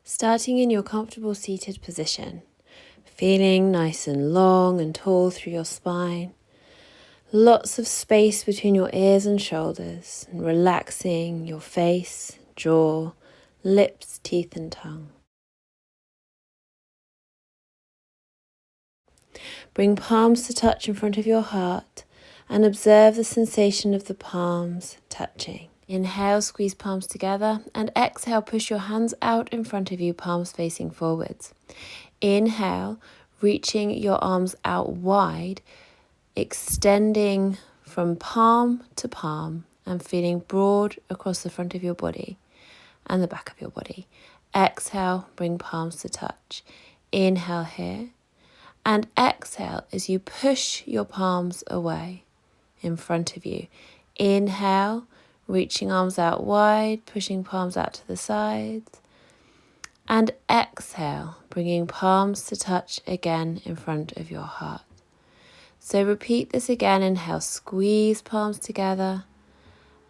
Starting in your comfortable seated position, feeling nice and long and tall through your spine. Lots of space between your ears and shoulders, and relaxing your face, jaw, lips, teeth and tongue. Bring palms to touch in front of your heart and observe the sensation of the palms touching. Inhale, squeeze palms together, and exhale, push your hands out in front of you, palms facing forwards. Inhale, reaching your arms out wide, extending from palm to palm and feeling broad across the front of your body and the back of your body. Exhale, bring palms to touch. Inhale here, and exhale as you push your palms away in front of you. Inhale, reaching arms out wide, pushing palms out to the sides. And exhale, bringing palms to touch again in front of your heart. So repeat this again. Inhale, squeeze palms together.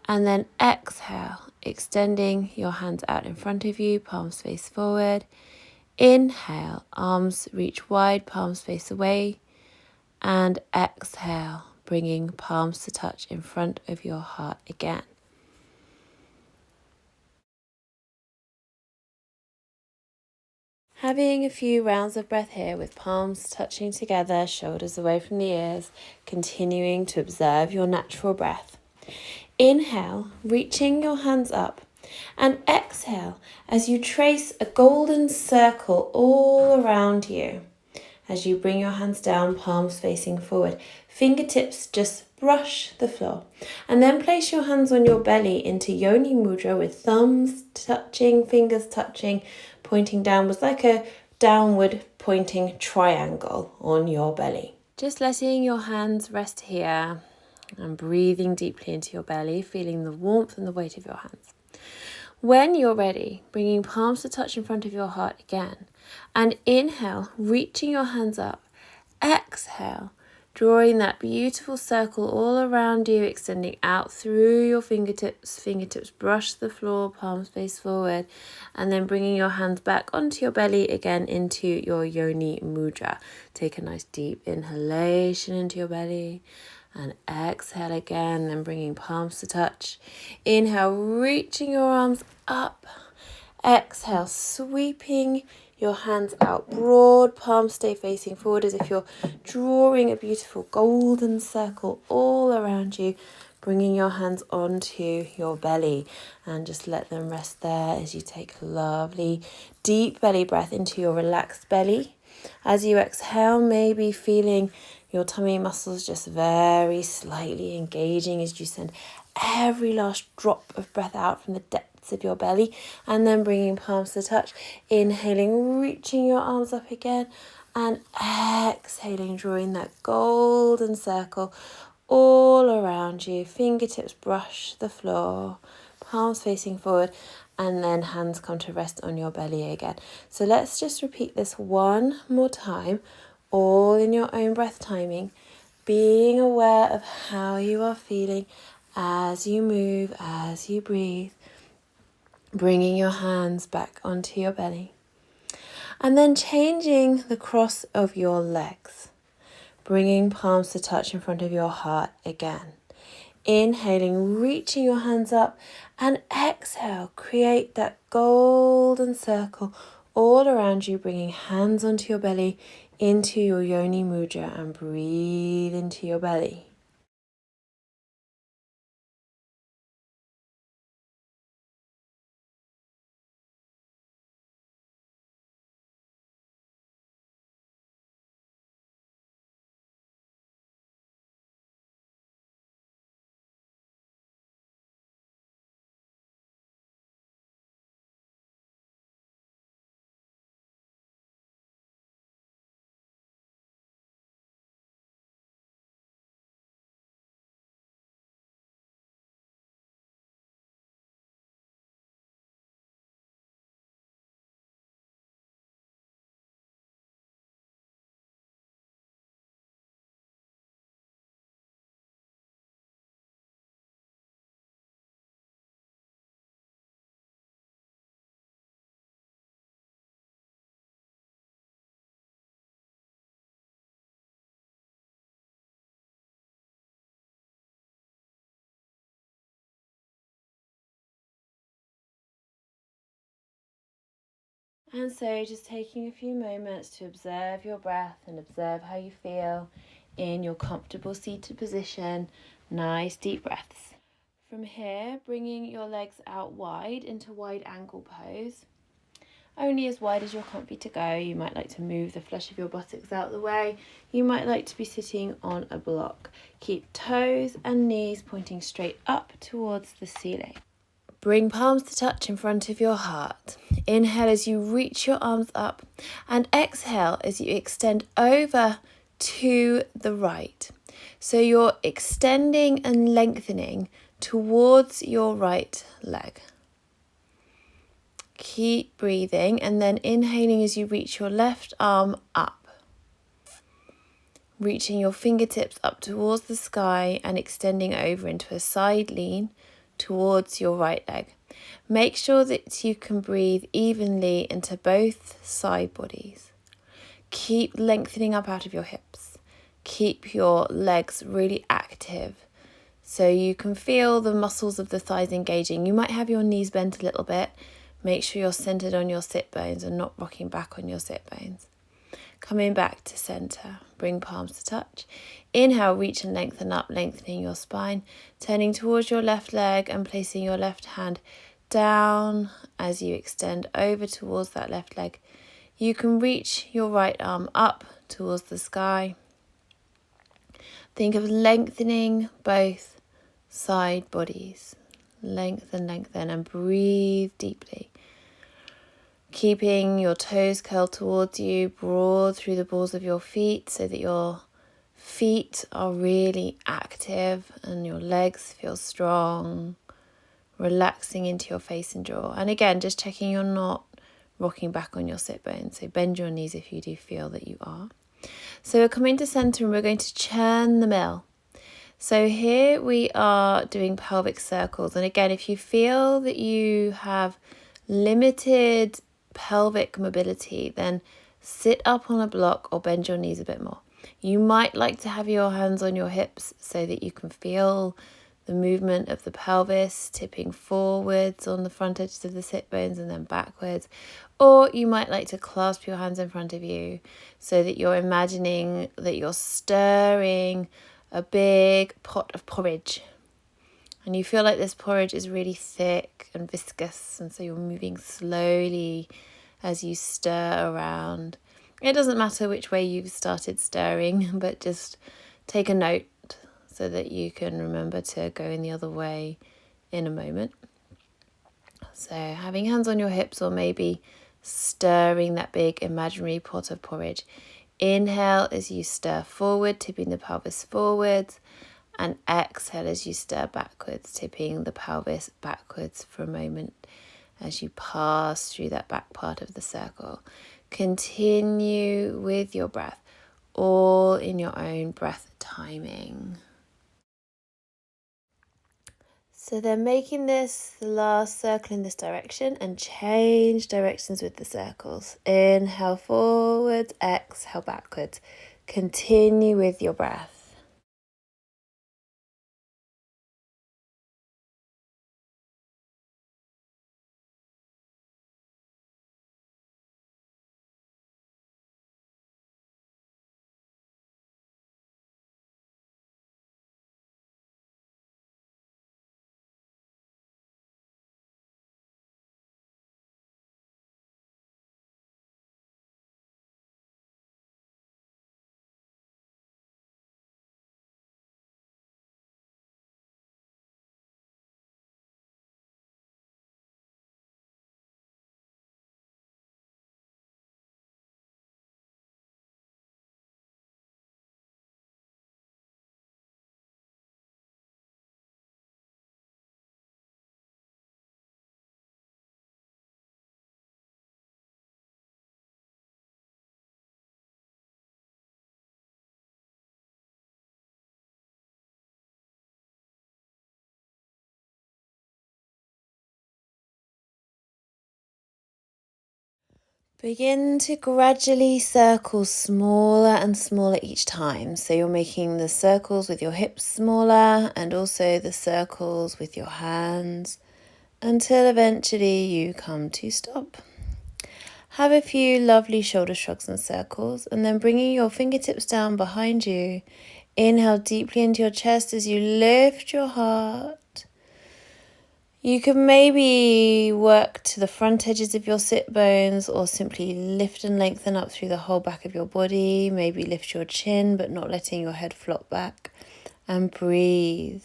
And then exhale, extending your hands out in front of you, palms face forward. Inhale, arms reach wide, palms face away. And exhale, bringing palms to touch in front of your heart again. Having a few rounds of breath here with palms touching together, shoulders away from the ears, continuing to observe your natural breath. Inhale, reaching your hands up, and exhale as you trace a golden circle all around you. As you bring your hands down, palms facing forward, fingertips just brush the floor, and then place your hands on your belly into Yoni Mudra with thumbs touching, fingers touching, pointing downwards like a downward pointing triangle on your belly. Just letting your hands rest here and breathing deeply into your belly, feeling the warmth and the weight of your hands. When you're ready, bringing palms to touch in front of your heart again, and inhale, reaching your hands up. Exhale, drawing that beautiful circle all around you, extending out through your fingertips. Fingertips brush the floor, palms face forward, and then bringing your hands back onto your belly again into your Yoni Mudra. Take a nice deep inhalation into your belly. And exhale again, then bringing palms to touch. Inhale, reaching your arms up. Exhale, sweeping your hands out broad, palms stay facing forward as if you're drawing a beautiful golden circle all around you, bringing your hands onto your belly and just let them rest there as you take a lovely deep belly breath into your relaxed belly. As you exhale, maybe feeling your tummy muscles just very slightly engaging as you send every last drop of breath out from the depths of your belly, and then bringing palms to touch. Inhaling, reaching your arms up again, and exhaling, drawing that golden circle all around you. Fingertips brush the floor, palms facing forward, and then hands come to rest on your belly again. So let's just repeat this one more time, all in your own breath timing, being aware of how you are feeling as you move, as you breathe, bringing your hands back onto your belly, and then changing the cross of your legs, bringing palms to touch in front of your heart again. Inhaling, reaching your hands up, and exhale, create that golden circle all around you, bringing hands onto your belly, into your Yoni Mudra, and breathe into your belly. And so just taking a few moments to observe your breath and observe how you feel in your comfortable seated position. Nice deep breaths. From here, bringing your legs out wide into wide ankle pose. Only as wide as you're comfy to go. You might like to move the flesh of your buttocks out of the way. You might like to be sitting on a block. Keep toes and knees pointing straight up towards the ceiling. Bring palms to touch in front of your heart. Inhale as you reach your arms up, and exhale as you extend over to the right. So you're extending and lengthening towards your right leg. Keep breathing and then inhaling as you reach your left arm up. Reaching your fingertips up towards the sky and extending over into a side lean towards your right leg. Make sure that you can breathe evenly into both side bodies. Keep lengthening up out of your hips. Keep your legs really active so you can feel the muscles of the thighs engaging. You might have your knees bent a little bit. Make sure you're centered on your sit bones and not rocking back on your sit bones. Coming back to center, bring palms to touch. Inhale, reach and lengthen up, lengthening your spine. Turning towards your left leg and placing your left hand down as you extend over towards that left leg. You can reach your right arm up towards the sky. Think of lengthening both side bodies. Lengthen, lengthen, and breathe deeply. Keeping your toes curled towards you, broad through the balls of your feet so that your feet are really active and your legs feel strong, relaxing into your face and jaw. And again, just checking you're not rocking back on your sit bones. So bend your knees if you do feel that you are. So we're coming to center and we're going to churn the mill. So here we are doing pelvic circles. And again, if you feel that you have limited pelvic mobility, then sit up on a block or bend your knees a bit more. You might like to have your hands on your hips so that you can feel the movement of the pelvis tipping forwards on the front edges of the sit bones and then backwards. Or you might like to clasp your hands in front of you so that you're imagining that you're stirring a big pot of porridge. And you feel like this porridge is really thick and viscous, and so you're moving slowly as you stir around. It doesn't matter which way you've started stirring, but just take a note so that you can remember to go in the other way in a moment. So having hands on your hips or maybe stirring that big imaginary pot of porridge. Inhale as you stir forward, tipping the pelvis forwards. And exhale as you stir backwards, tipping the pelvis backwards for a moment as you pass through that back part of the circle. Continue with your breath, all in your own breath timing. So then making this the last circle in this direction and change directions with the circles. Inhale forwards, exhale backwards. Continue with your breath. Begin to gradually circle smaller and smaller each time. So you're making the circles with your hips smaller and also the circles with your hands until eventually you come to stop. Have a few lovely shoulder shrugs and circles, and then bringing your fingertips down behind you. Inhale deeply into your chest as you lift your heart. You can maybe work to the front edges of your sit bones or simply lift and lengthen up through the whole back of your body. Maybe lift your chin but not letting your head flop back. And breathe.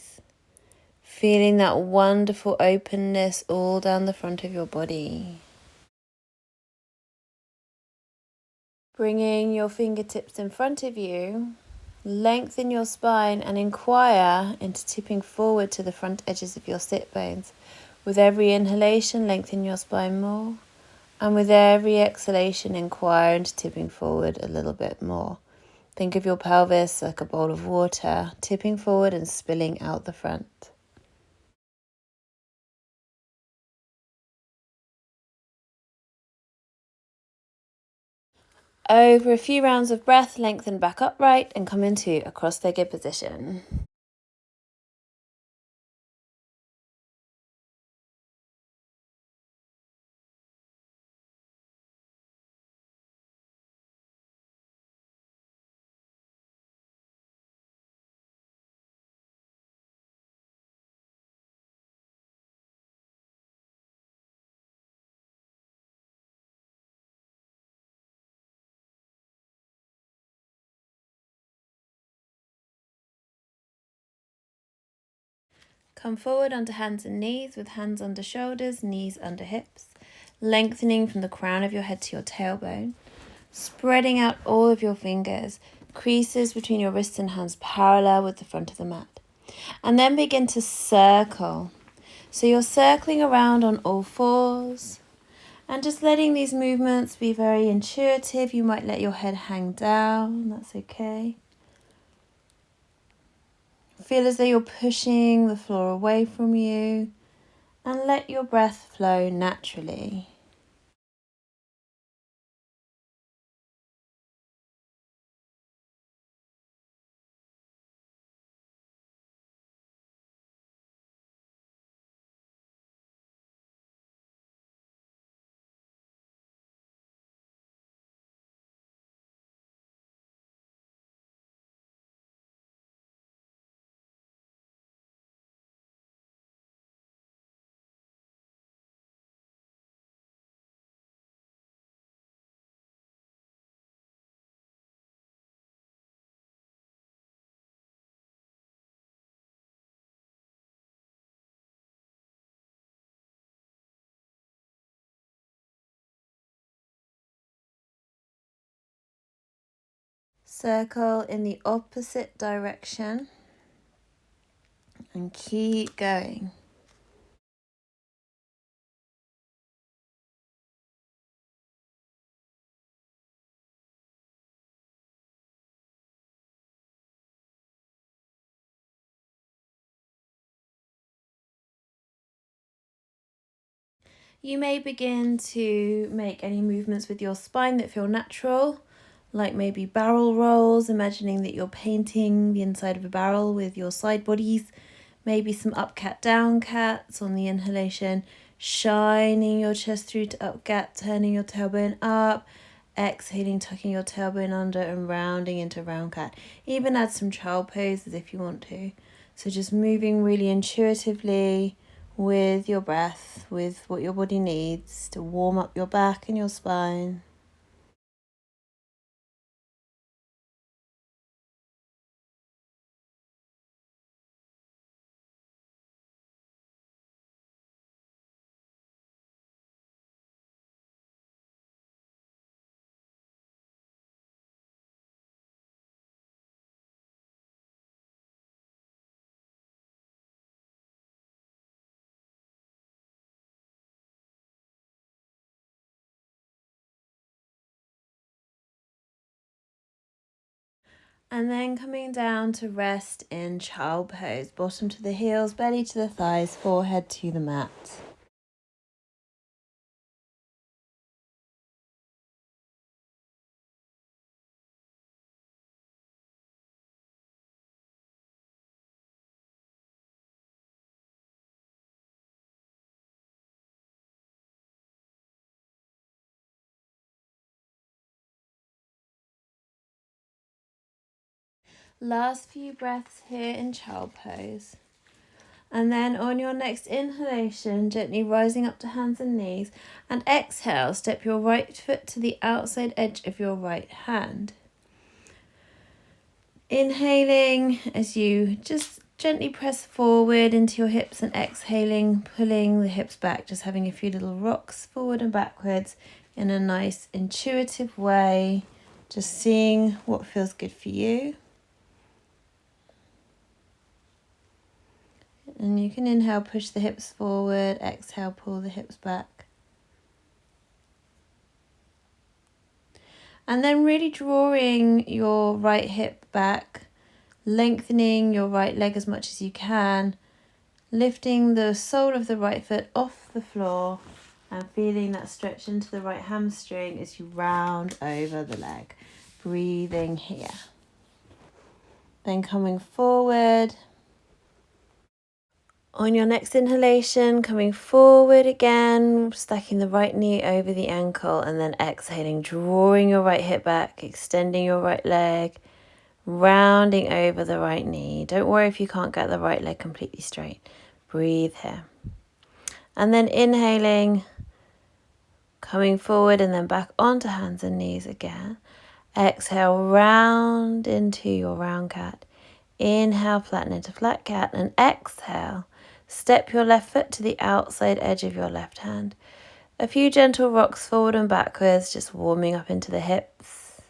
Feeling that wonderful openness all down the front of your body. Bringing your fingertips in front of you, lengthen your spine and inquire into tipping forward to the front edges of your sit bones. With every inhalation, lengthen your spine more. And with every exhalation, inquire into tipping forward a little bit more. Think of your pelvis like a bowl of water, tipping forward and spilling out the front. Over a few rounds of breath, lengthen back upright and come into a cross-legged position. Come forward onto hands and knees with hands under shoulders, knees under hips, lengthening from the crown of your head to your tailbone, spreading out all of your fingers, creases between your wrists and hands parallel with the front of the mat. And then begin to circle. So you're circling around on all fours and just letting these movements be very intuitive. You might let your head hang down, that's okay. Feel as though you're pushing the floor away from you and let your breath flow naturally. Circle in the opposite direction and keep going. You may begin to make any movements with your spine that feel natural, like maybe barrel rolls, imagining that you're painting the inside of a barrel with your side bodies, maybe some up cat down cats on the inhalation, shining your chest through to up cat, turning your tailbone up, exhaling, tucking your tailbone under and rounding into round cat. Even add some child poses if you want to. So just moving really intuitively with your breath, with what your body needs to warm up your back and your spine. And then coming down to rest in child pose, bottom to the heels, belly to the thighs, forehead to the mat. Last few breaths here in child pose. And then on your next inhalation, gently rising up to hands and knees. And exhale, step your right foot to the outside edge of your right hand. Inhaling as you just gently press forward into your hips, and exhaling, pulling the hips back, just having a few little rocks forward and backwards in a nice intuitive way, just seeing what feels good for you. And you can inhale, push the hips forward, exhale, pull the hips back. And then really drawing your right hip back, lengthening your right leg as much as you can, lifting the sole of the right foot off the floor and feeling that stretch into the right hamstring as you round over the leg. Breathing here. Then coming forward. On your next inhalation, coming forward again, stacking the right knee over the ankle, and then exhaling, drawing your right hip back, extending your right leg, rounding over the right knee. Don't worry if you can't get the right leg completely straight. Breathe here. And then inhaling, coming forward and then back onto hands and knees again. Exhale, round into your round cat. Inhale, flatten into flat cat, and exhale, step your left foot to the outside edge of your left hand. A few gentle rocks forward and backwards, just warming up into the hips,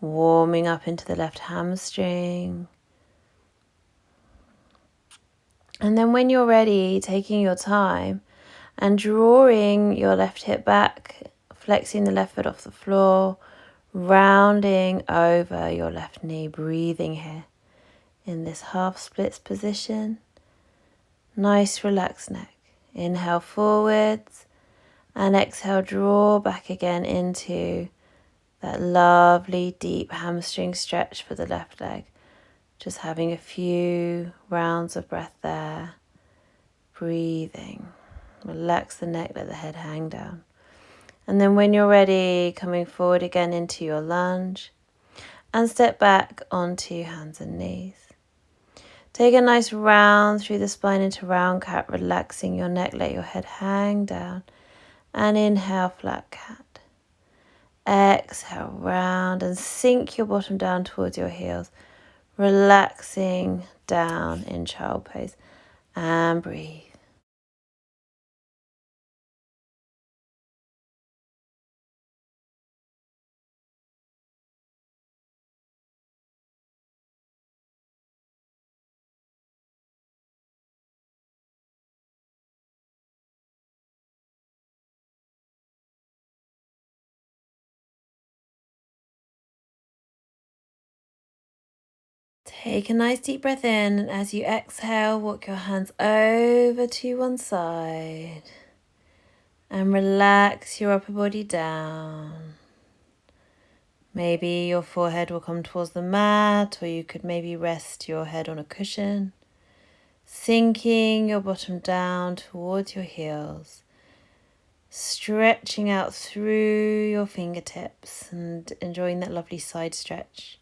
warming up into the left hamstring. And then when you're ready, taking your time and drawing your left hip back, flexing the left foot off the floor, rounding over your left knee, breathing here in this half splits position. Nice relaxed neck. Inhale forwards and exhale, draw back again into that lovely deep hamstring stretch for the left leg. Just having a few rounds of breath there. Breathing. Relax the neck, let the head hang down. And then when you're ready, coming forward again into your lunge and step back onto hands and knees. Take a nice round through the spine into round cat, relaxing your neck, let your head hang down. And inhale, flat cat. Exhale, round, and sink your bottom down towards your heels, relaxing down in child pose. And breathe. Take a nice deep breath in, and as you exhale, walk your hands over to one side and relax your upper body down. Maybe your forehead will come towards the mat, or you could maybe rest your head on a cushion, sinking your bottom down towards your heels, stretching out through your fingertips and enjoying that lovely side stretch.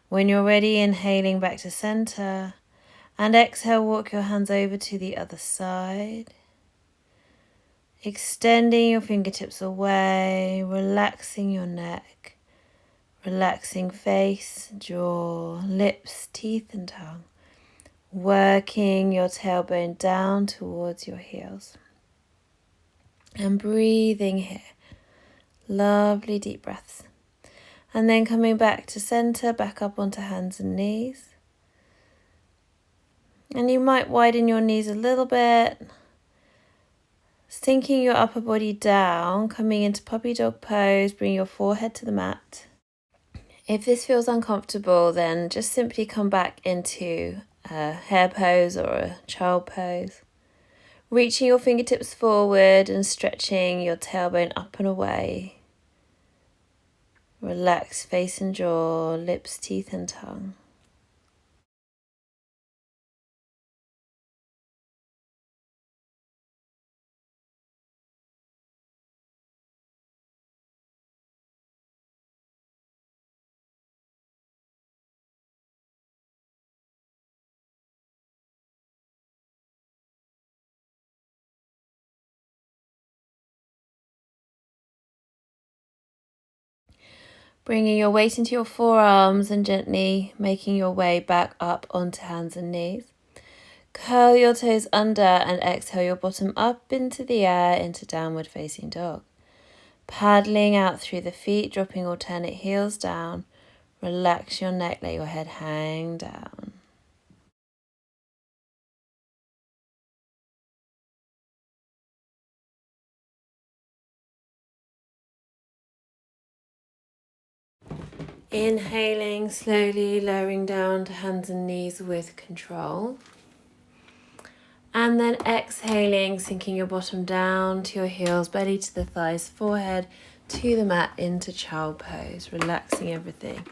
When you're ready, inhaling back to center, and exhale, walk your hands over to the other side, extending your fingertips away, relaxing your neck, relaxing face, jaw, lips, teeth and tongue, working your tailbone down towards your heels. And breathing here, lovely deep breaths. And then coming back to center, back up onto hands and knees. And you might widen your knees a little bit, sinking your upper body down, coming into puppy dog pose, bring your forehead to the mat. If this feels uncomfortable, then just simply come back into a hare pose or a child pose. Reaching your fingertips forward and stretching your tailbone up and away. Relax face and jaw, lips, teeth and tongue. Bringing your weight into your forearms and gently making your way back up onto hands and knees. Curl your toes under and exhale your bottom up into the air into downward facing dog. Paddling out through the feet, dropping alternate heels down. Relax your neck, let your head hang down. Inhaling, slowly lowering down to hands and knees with control. And then exhaling, sinking your bottom down to your heels, belly to the thighs, forehead to the mat into child pose, relaxing everything,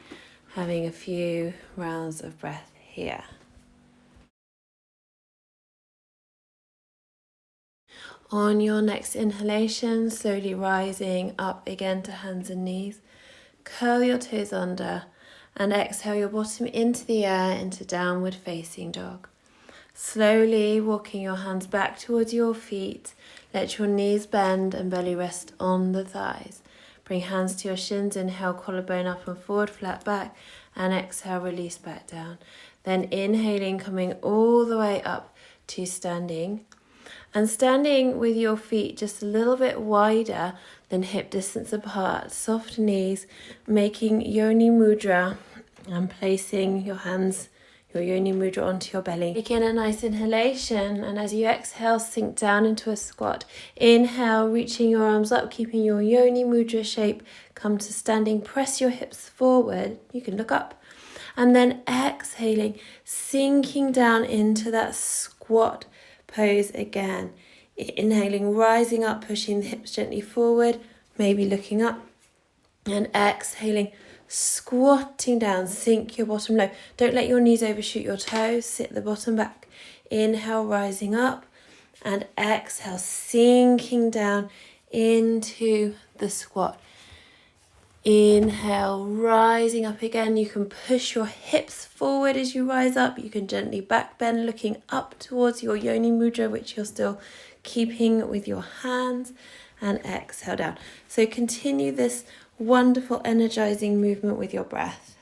having a few rounds of breath here. On your next inhalation, slowly rising up again to hands and knees, curl your toes under and exhale your bottom into the air into downward facing dog. Slowly walking your hands back towards your feet, let your knees bend and belly rest on the thighs. Bring hands to your shins, inhale, collarbone up and forward, flat back, and exhale, release back down. Then inhaling, coming all the way up to standing. And standing with your feet just a little bit wider than hip distance apart, soft knees, making Yoni Mudra and placing your hands, your Yoni Mudra onto your belly. Begin a nice inhalation, and as you exhale, sink down into a squat. Inhale, reaching your arms up, keeping your Yoni Mudra shape. Come to standing, press your hips forward. You can look up. And then exhaling, sinking down into that squat pose again. Inhaling, rising up, pushing the hips gently forward, maybe looking up. And exhaling, squatting down, sink your bottom low. Don't let your knees overshoot your toes, sit the bottom back. Inhale, rising up, and exhale, sinking down into the squat. Inhale, rising up again. You can push your hips forward as you rise up. You can gently back bend, looking up towards your Yoni Mudra, which you're still keeping with your hands, and exhale down. So continue this wonderful energizing movement with your breath.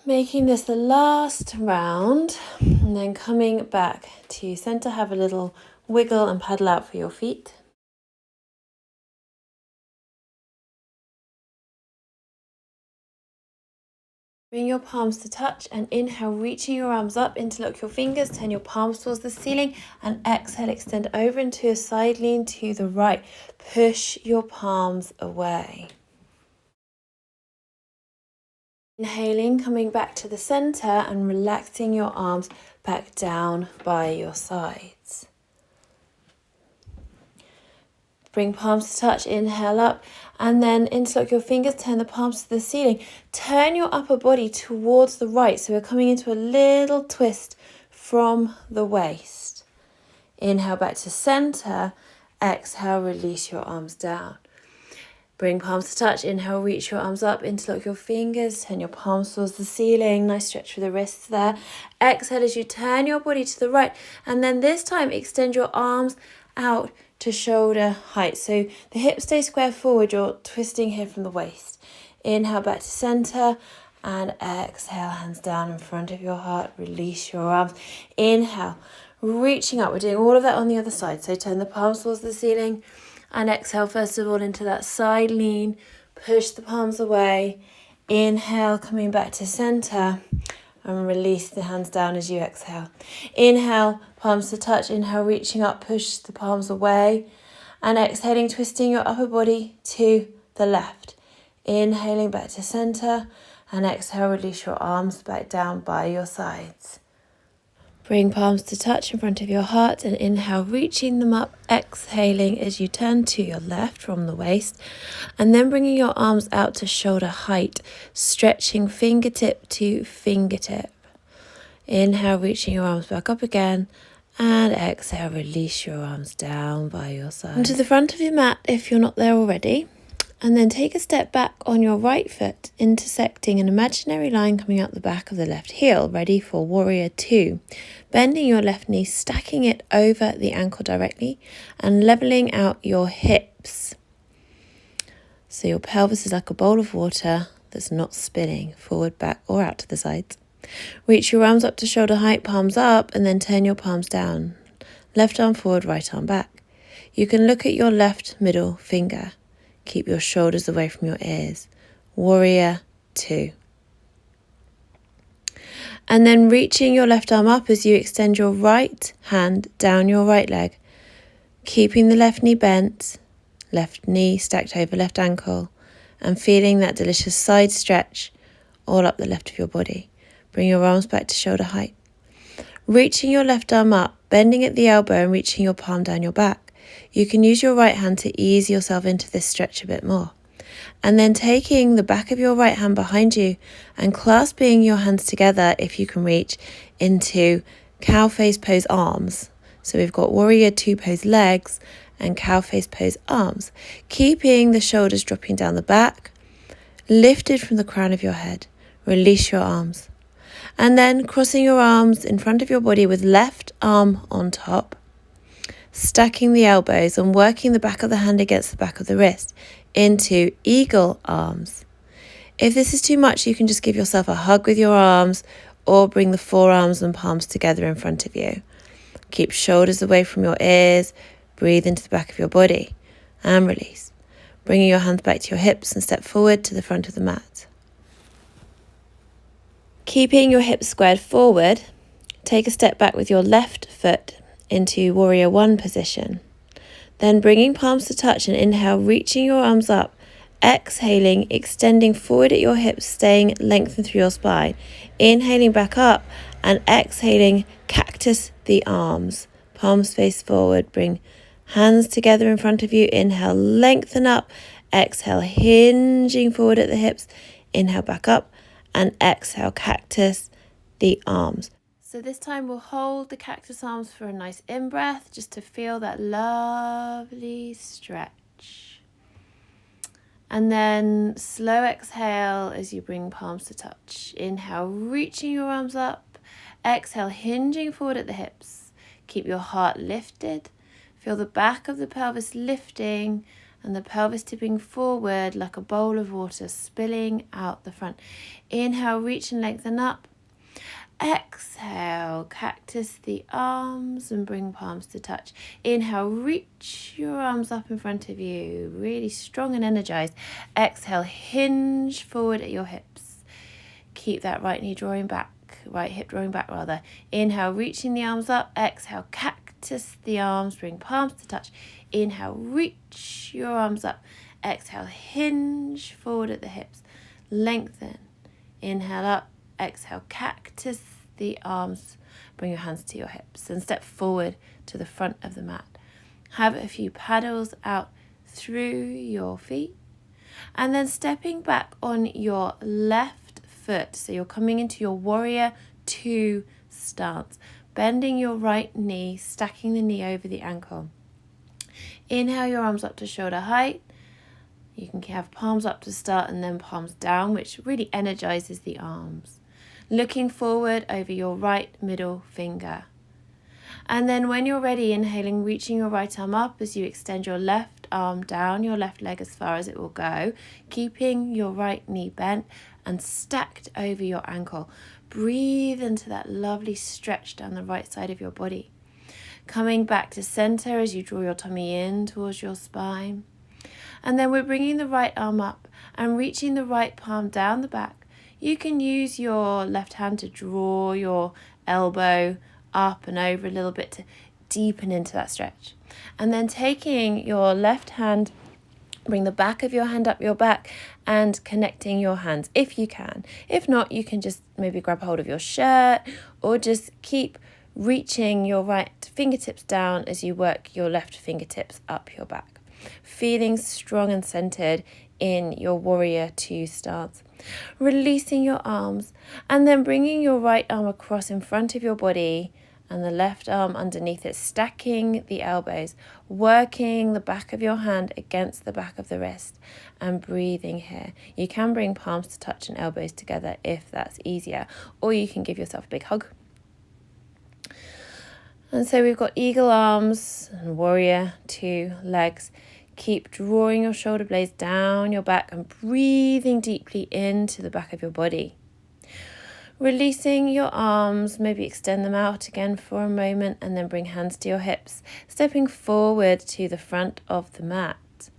Making this the last round, and then coming back to center, have a little wiggle and paddle out for your feet. Bring your palms to touch and inhale, reaching your arms up, interlock your fingers, turn your palms towards the ceiling, and exhale, extend over into a side lean to the right. Push your palms away. Inhaling, coming back to the center and relaxing your arms back down by your sides. Bring palms to touch, inhale up, and then interlock your fingers, turn the palms to the ceiling. Turn your upper body towards the right, so we're coming into a little twist from the waist. Inhale back to center, exhale, release your arms down. Bring palms to touch, inhale, reach your arms up, interlock your fingers, turn your palms towards the ceiling, nice stretch for the wrists there. Exhale as you turn your body to the right, and then this time extend your arms out to shoulder height. So the hips stay square forward, you're twisting here from the waist. Inhale back to center, and exhale, hands down in front of your heart, release your arms. Inhale, reaching up, we're doing all of that on the other side. So turn the palms towards the ceiling, and exhale first of all into that side lean, push the palms away. Inhale, coming back to center, and release the hands down as you exhale. Inhale, palms to touch, inhale, reaching up, push the palms away, and exhaling, twisting your upper body to the left. Inhaling back to center, and exhale, release your arms back down by your sides. Bring palms to touch in front of your heart, and inhale, reaching them up, exhaling as you turn to your left from the waist, and then bringing your arms out to shoulder height, stretching fingertip to fingertip. Inhale, reaching your arms back up again, and exhale, release your arms down by your side. Onto the front of your mat if you're not there already. And then take a step back on your right foot, intersecting an imaginary line coming out the back of the left heel, ready for warrior two. Bending your left knee, stacking it over the ankle directly, and leveling out your hips. So your pelvis is like a bowl of water that's not spinning forward, back, or out to the sides. Reach your arms up to shoulder height, palms up, and then turn your palms down. Left arm forward, right arm back. You can look at your left middle finger. Keep your shoulders away from your ears. Warrior two. And then reaching your left arm up as you extend your right hand down your right leg. Keeping the left knee bent, left knee stacked over left ankle, and feeling that delicious side stretch all up the left of your body. Bring your arms back to shoulder height. Reaching your left arm up, bending at the elbow and reaching your palm down your back. You can use your right hand to ease yourself into this stretch a bit more. And then taking the back of your right hand behind you and clasping your hands together, if you can reach, into cow face pose arms. So we've got warrior two pose legs and cow face pose arms. Keeping the shoulders dropping down the back, lifted from the crown of your head. Release your arms. And then crossing your arms in front of your body with left arm on top. Stacking the elbows and working the back of the hand against the back of the wrist into eagle arms. If this is too much, you can just give yourself a hug with your arms or bring the forearms and palms together in front of you. Keep shoulders away from your ears, breathe into the back of your body and release. Bringing your hands back to your hips and step forward to the front of the mat. Keeping your hips squared forward, take a step back with your left foot into warrior one position. Then bringing palms to touch and inhale, reaching your arms up, exhaling, extending forward at your hips, staying lengthened through your spine. Inhaling back up and exhaling, cactus the arms, palms face forward, bring hands together in front of you. Inhale, lengthen up, exhale, hinging forward at the hips. Inhale back up and exhale, cactus the arms. So this time we'll hold the cactus arms for a nice in-breath, just to feel that lovely stretch. And then slow exhale as you bring palms to touch. Inhale, reaching your arms up. Exhale, hinging forward at the hips. Keep your heart lifted. Feel the back of the pelvis lifting and the pelvis tipping forward like a bowl of water spilling out the front. Inhale, reach and lengthen up. Exhale, cactus the arms and bring palms to touch. Inhale, reach your arms up in front of you, really strong and energized. Exhale, hinge forward at your hips. Keep that right knee drawing back, right hip drawing back rather. Inhale, reaching the arms up. Exhale, cactus the arms, bring palms to touch. Inhale, reach your arms up. Exhale, hinge forward at the hips. Lengthen. Inhale up. Exhale, cactus the arms, bring your hands to your hips and step forward to the front of the mat. Have a few paddles out through your feet. And then stepping back on your left foot. So you're coming into your warrior 2 stance. Bending your right knee, stacking the knee over the ankle. Inhale your arms up to shoulder height. You can have palms up to start and then palms down, which really energizes the arms. Looking forward over your right middle finger. And then when you're ready, inhaling, reaching your right arm up as you extend your left arm down your left leg as far as it will go, keeping your right knee bent and stacked over your ankle. Breathe into that lovely stretch down the right side of your body. Coming back to center as you draw your tummy in towards your spine. And then we're bringing the right arm up and reaching the right palm down the back. You can use your left hand to draw your elbow up and over a little bit to deepen into that stretch. And then taking your left hand, bring the back of your hand up your back and connecting your hands if you can. If not, you can just maybe grab hold of your shirt or just keep reaching your right fingertips down as you work your left fingertips up your back. Feeling strong and centered in your warrior 2 stance. Releasing your arms and then bringing your right arm across in front of your body and the left arm underneath it, stacking the elbows, working the back of your hand against the back of the wrist and breathing here. You can bring palms to touch and elbows together if that's easier, or you can give yourself a big hug. And so we've got eagle arms and warrior 2 legs. Keep drawing your shoulder blades down your back and breathing deeply into the back of your body. Releasing your arms, maybe extend them out again for a moment and then bring hands to your hips, stepping forward to the front of the mat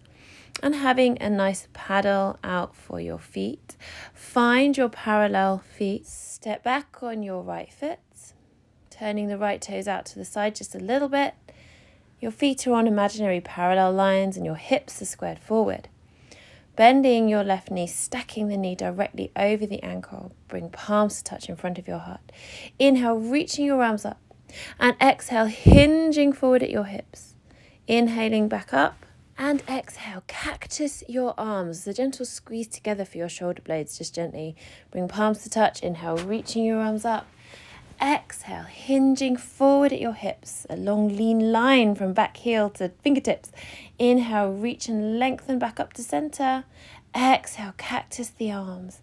and having a nice paddle out for your feet. Find your parallel feet. Step back on your right foot, turning the right toes out to the side just a little bit. Your feet are on imaginary parallel lines and your hips are squared forward. Bending your left knee, stacking the knee directly over the ankle. Bring palms to touch in front of your heart. Inhale, reaching your arms up. And exhale, hinging forward at your hips. Inhaling back up. And exhale, cactus your arms. A gentle squeeze together for your shoulder blades, just gently. Bring palms to touch. Inhale, reaching your arms up. Exhale, hinging forward at your hips, a long lean line from back heel to fingertips. Inhale, reach and lengthen back up to center. Exhale, cactus the arms.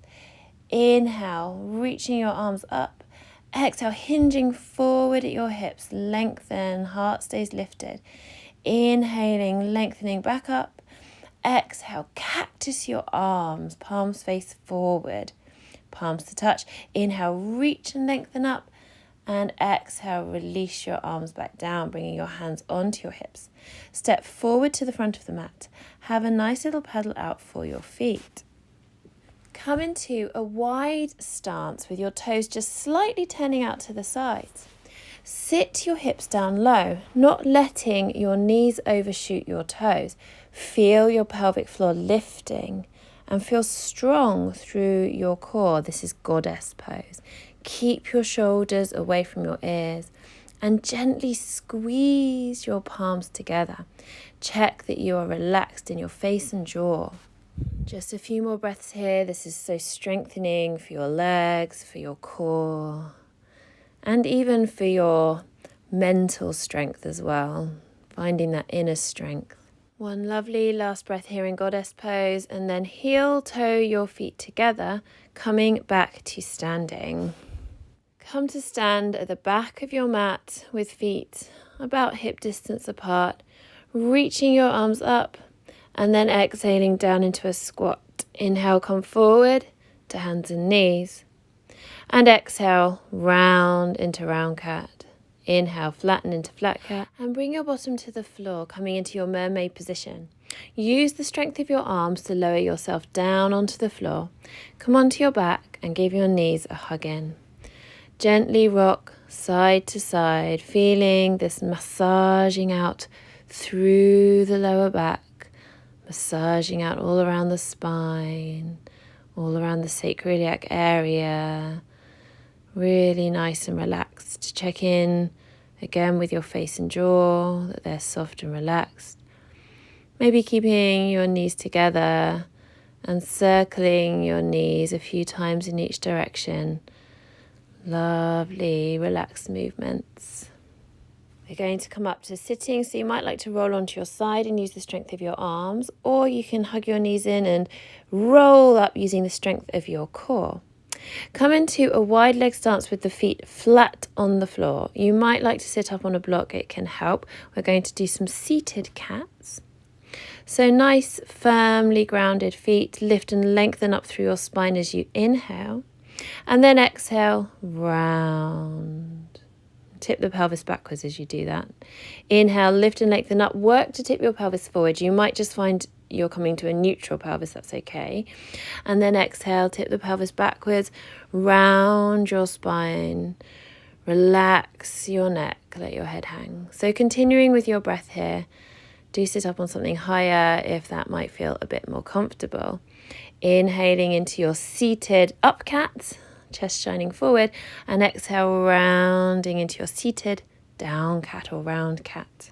Inhale, reaching your arms up. Exhale, hinging forward at your hips, lengthen, heart stays lifted. Inhaling, lengthening back up. Exhale, cactus your arms, palms face forward, palms to touch. Inhale, reach and lengthen up. And exhale, release your arms back down, bringing your hands onto your hips. Step forward to the front of the mat. Have a nice little paddle out for your feet. Come into a wide stance with your toes just slightly turning out to the sides. Sit your hips down low, not letting your knees overshoot your toes. Feel your pelvic floor lifting and feel strong through your core. This is goddess pose. Keep your shoulders away from your ears and gently squeeze your palms together. Check that you are relaxed in your face and jaw. Just a few more breaths here. This is so strengthening for your legs, for your core, and even for your mental strength as well, finding that inner strength. One lovely last breath here in goddess pose, and then heel toe your feet together, coming back to standing. Come to stand at the back of your mat with feet about hip distance apart, reaching your arms up and then exhaling down into a squat. Inhale, come forward to hands and knees. And exhale, round into round cat. Inhale, flatten into flat cat and bring your bottom to the floor, coming into your mermaid position. Use the strength of your arms to lower yourself down onto the floor. Come onto your back and give your knees a hug in. Gently rock side to side, feeling this massaging out through the lower back, massaging out all around the spine, all around the sacroiliac area. Really nice and relaxed. Check in again with your face and jaw, that they're soft and relaxed. Maybe keeping your knees together and circling your knees a few times in each direction. Lovely, relaxed movements. We're going to come up to sitting, so you might like to roll onto your side and use the strength of your arms, or you can hug your knees in and roll up using the strength of your core. Come into a wide leg stance with the feet flat on the floor. You might like to sit up on a block, it can help. We're going to do some seated cats. So nice, firmly grounded feet, lift and lengthen up through your spine as you inhale. And then exhale, round. Tip the pelvis backwards as you do that. Inhale, lift and lengthen up. Work to tip your pelvis forward. You might just find you're coming to a neutral pelvis, that's okay. And then exhale, tip the pelvis backwards, round your spine. Relax your neck, let your head hang. So continuing with your breath here, do sit up on something higher if that might feel a bit more comfortable. Inhaling into your seated up cat, chest shining forward, and exhale, rounding into your seated down cat or round cat.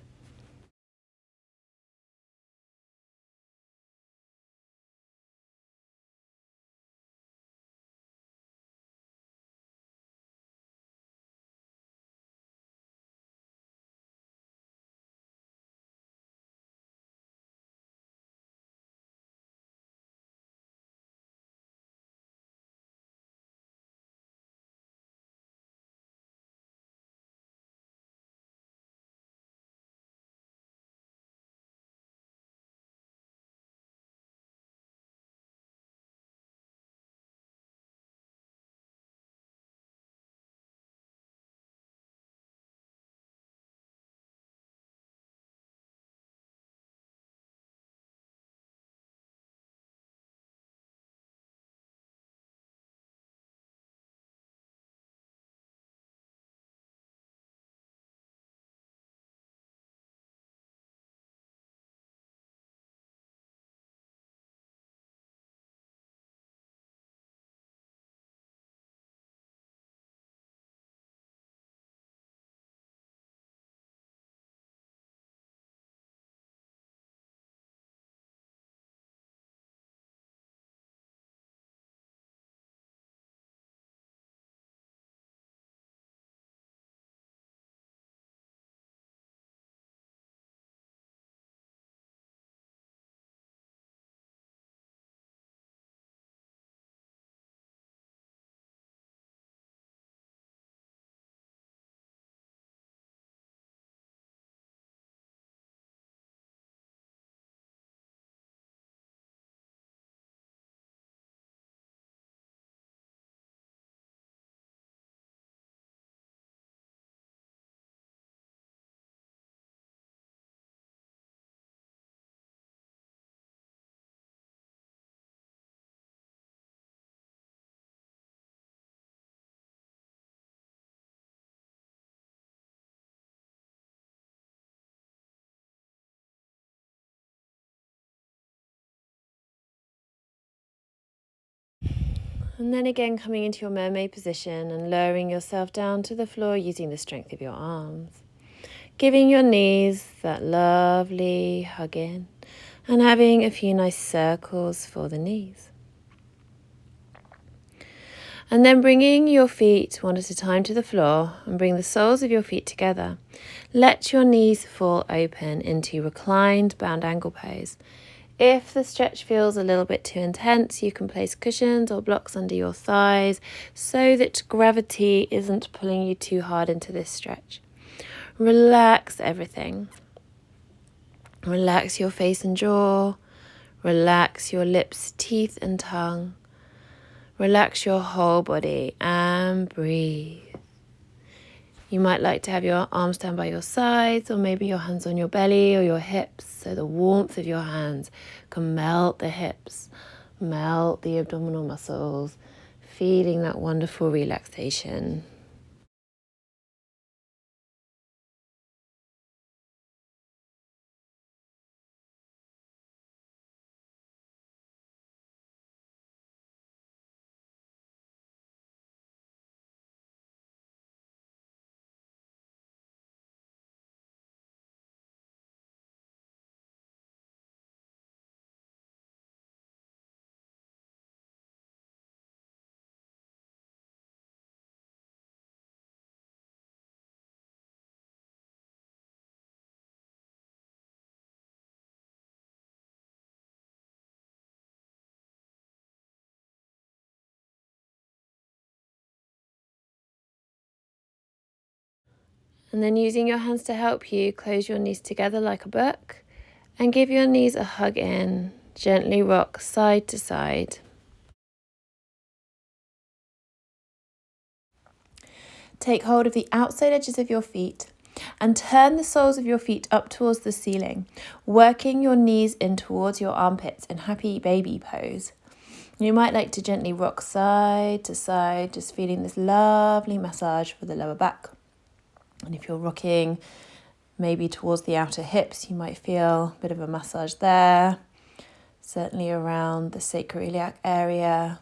And then again coming into your mermaid position and lowering yourself down to the floor using the strength of your arms. Giving your knees that lovely hug in and having a few nice circles for the knees. And then bringing your feet one at a time to the floor and bring the soles of your feet together. Let your knees fall open into reclined bound angle pose. If the stretch feels a little bit too intense, you can place cushions or blocks under your thighs so that gravity isn't pulling you too hard into this stretch. Relax everything. Relax your face and jaw. Relax your lips, teeth and tongue. Relax your whole body and breathe. You might like to have your arms down by your sides or maybe your hands on your belly or your hips so the warmth of your hands can melt the hips, melt the abdominal muscles, feeling that wonderful relaxation. And then using your hands to help you, close your knees together like a book and give your knees a hug in. Gently rock side to side. Take hold of the outside edges of your feet and turn the soles of your feet up towards the ceiling, working your knees in towards your armpits in happy baby pose. You might like to gently rock side to side, just feeling this lovely massage for the lower back. And if you're rocking maybe towards the outer hips, you might feel a bit of a massage there, certainly around the sacroiliac area.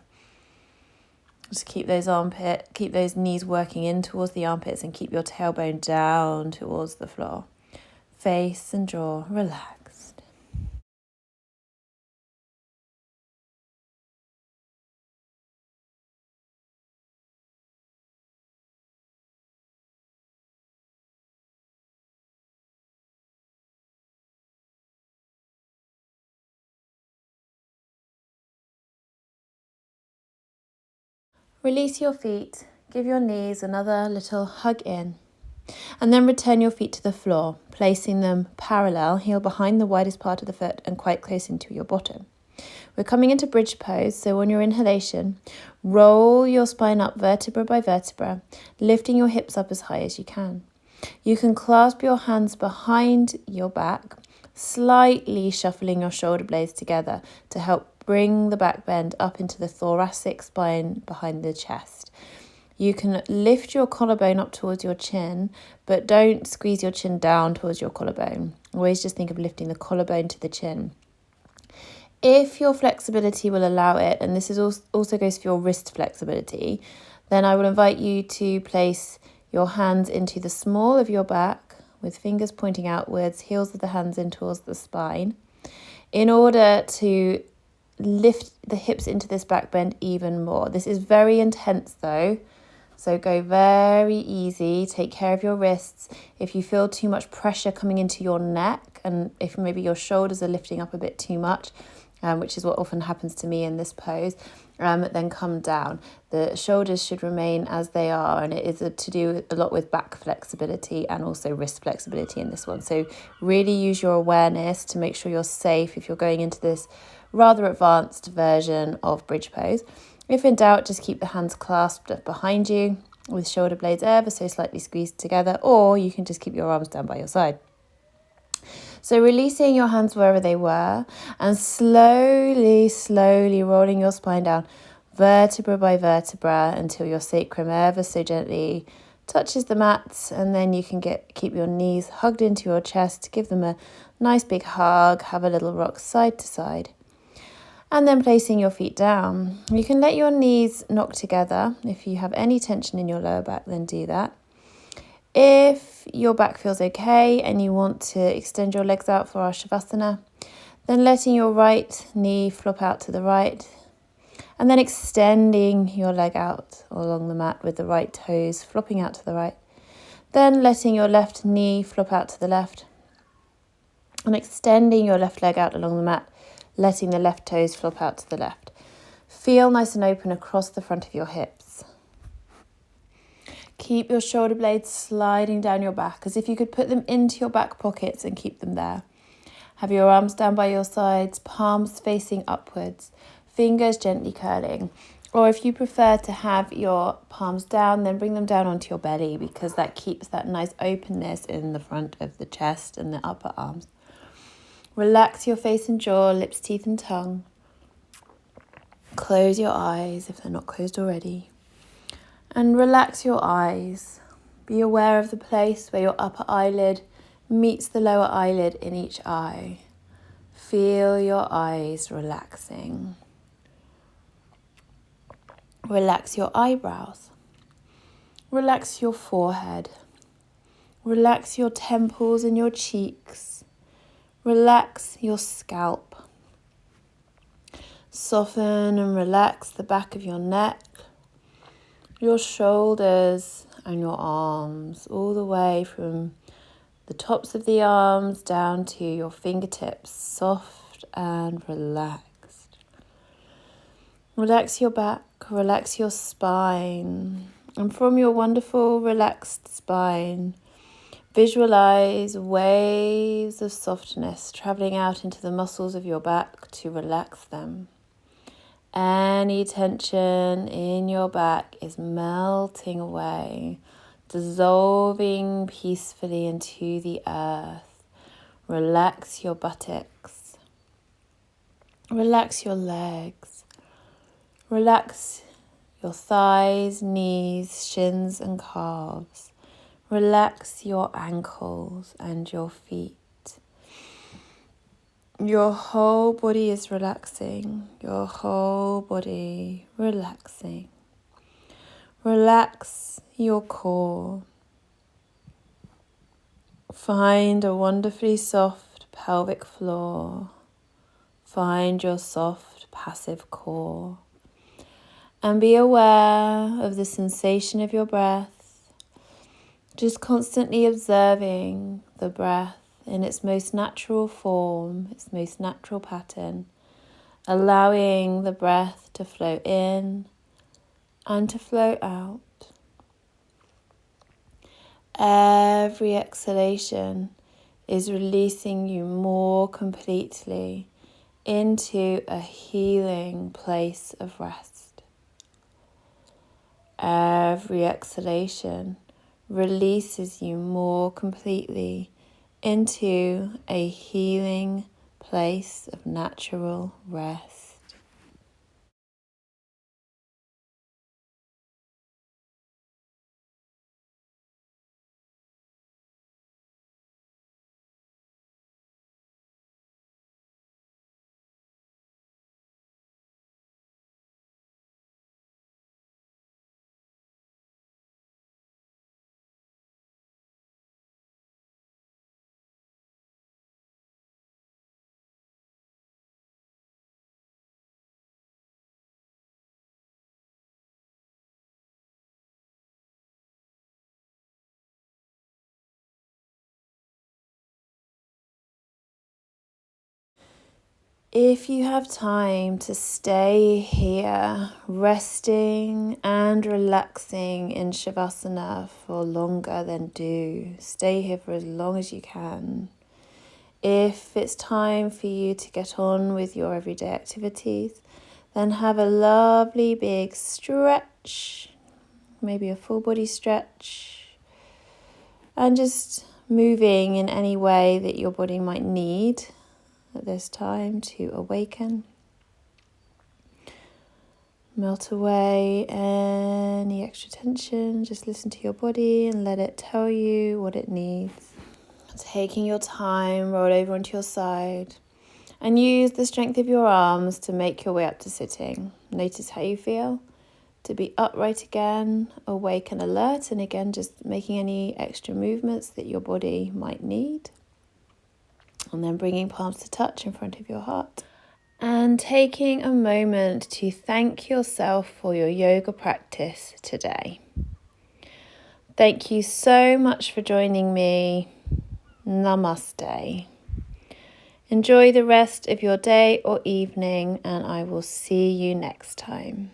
Just keep those knees working in towards the armpits and keep your tailbone down towards the floor. Face and jaw relaxed. Release your feet. Give your knees another little hug in. And then return your feet to the floor, placing them parallel, heel behind the widest part of the foot and quite close into your bottom. We're coming into bridge pose, so on your inhalation, roll your spine up vertebra by vertebra, lifting your hips up as high as you can. You can clasp your hands behind your back, slightly shuffling your shoulder blades together to help bring the back bend up into the thoracic spine behind the chest. You can lift your collarbone up towards your chin, but don't squeeze your chin down towards your collarbone. Always just think of lifting the collarbone to the chin. If your flexibility will allow it, and this is also goes for your wrist flexibility, then I will invite you to place your hands into the small of your back with fingers pointing outwards, heels of the hands in towards the spine, in order to lift the hips into this back bend even more. This is very intense though, so go very easy. Take care of your wrists. If you feel too much pressure coming into your neck, and if maybe your shoulders are lifting up a bit too much, which is what often happens to me in this pose, then come down. The shoulders should remain as they are, and it is to do a lot with back flexibility and also wrist flexibility in this one. So really use your awareness to make sure you're safe if you're going into this rather advanced version of bridge pose. If in doubt, just keep the hands clasped behind you with shoulder blades ever so slightly squeezed together, or you can just keep your arms down by your side. So releasing your hands wherever they were and slowly rolling your spine down vertebra by vertebra until your sacrum ever so gently touches the mat, and then you can keep your knees hugged into your chest, give them a nice big hug, have a little rock side to side. And then placing your feet down. You can let your knees knock together. If you have any tension in your lower back, then do that. If your back feels okay and you want to extend your legs out for our Shavasana, then letting your right knee flop out to the right, and then extending your leg out along the mat with the right toes flopping out to the right. Then letting your left knee flop out to the left, and extending your left leg out along the mat, letting the left toes flop out to the left. Feel nice and open across the front of your hips. Keep your shoulder blades sliding down your back as if you could put them into your back pockets and keep them there. Have your arms down by your sides, palms facing upwards, fingers gently curling. Or if you prefer to have your palms down, then bring them down onto your belly, because that keeps that nice openness in the front of the chest and the upper arms. Relax your face and jaw, lips, teeth and tongue. Close your eyes if they're not closed already. And relax your eyes. Be aware of the place where your upper eyelid meets the lower eyelid in each eye. Feel your eyes relaxing. Relax your eyebrows. Relax your forehead. Relax your temples and your cheeks. Relax your scalp. Soften and relax the back of your neck, your shoulders and your arms, all the way from the tops of the arms down to your fingertips, soft and relaxed. Relax your back, relax your spine, and from your wonderful relaxed spine, Visualize waves of softness traveling out into the muscles of your back to relax them. Any tension in your back is melting away, dissolving peacefully into the earth. Relax your buttocks. Relax your legs. Relax your thighs, knees, shins and calves. Relax your ankles and your feet. Your whole body is relaxing. Your whole body relaxing. Relax your core. Find a wonderfully soft pelvic floor. Find your soft passive core. And be aware of the sensation of your breath. Just constantly observing the breath in its most natural form, its most natural pattern, allowing the breath to flow in and to flow out. Every exhalation is releasing you more completely into a healing place of rest. Every exhalation releases you more completely into a healing place of natural rest. If you have time to stay here, resting and relaxing in Shavasana for longer, then do. Stay here for as long as you can. If it's time for you to get on with your everyday activities, then have a lovely big stretch, maybe a full body stretch, and just moving in any way that your body might need at this time to awaken. Melt away any extra tension. Just listen to your body and let it tell you what it needs. Taking your time, roll over onto your side and use the strength of your arms to make your way up to sitting. Notice how you feel. To be upright again, awake and alert, and again just making any extra movements that your body might need. And then bringing palms to touch in front of your heart. And taking a moment to thank yourself for your yoga practice today. Thank you so much for joining me. Namaste. Enjoy the rest of your day or evening, and I will see you next time.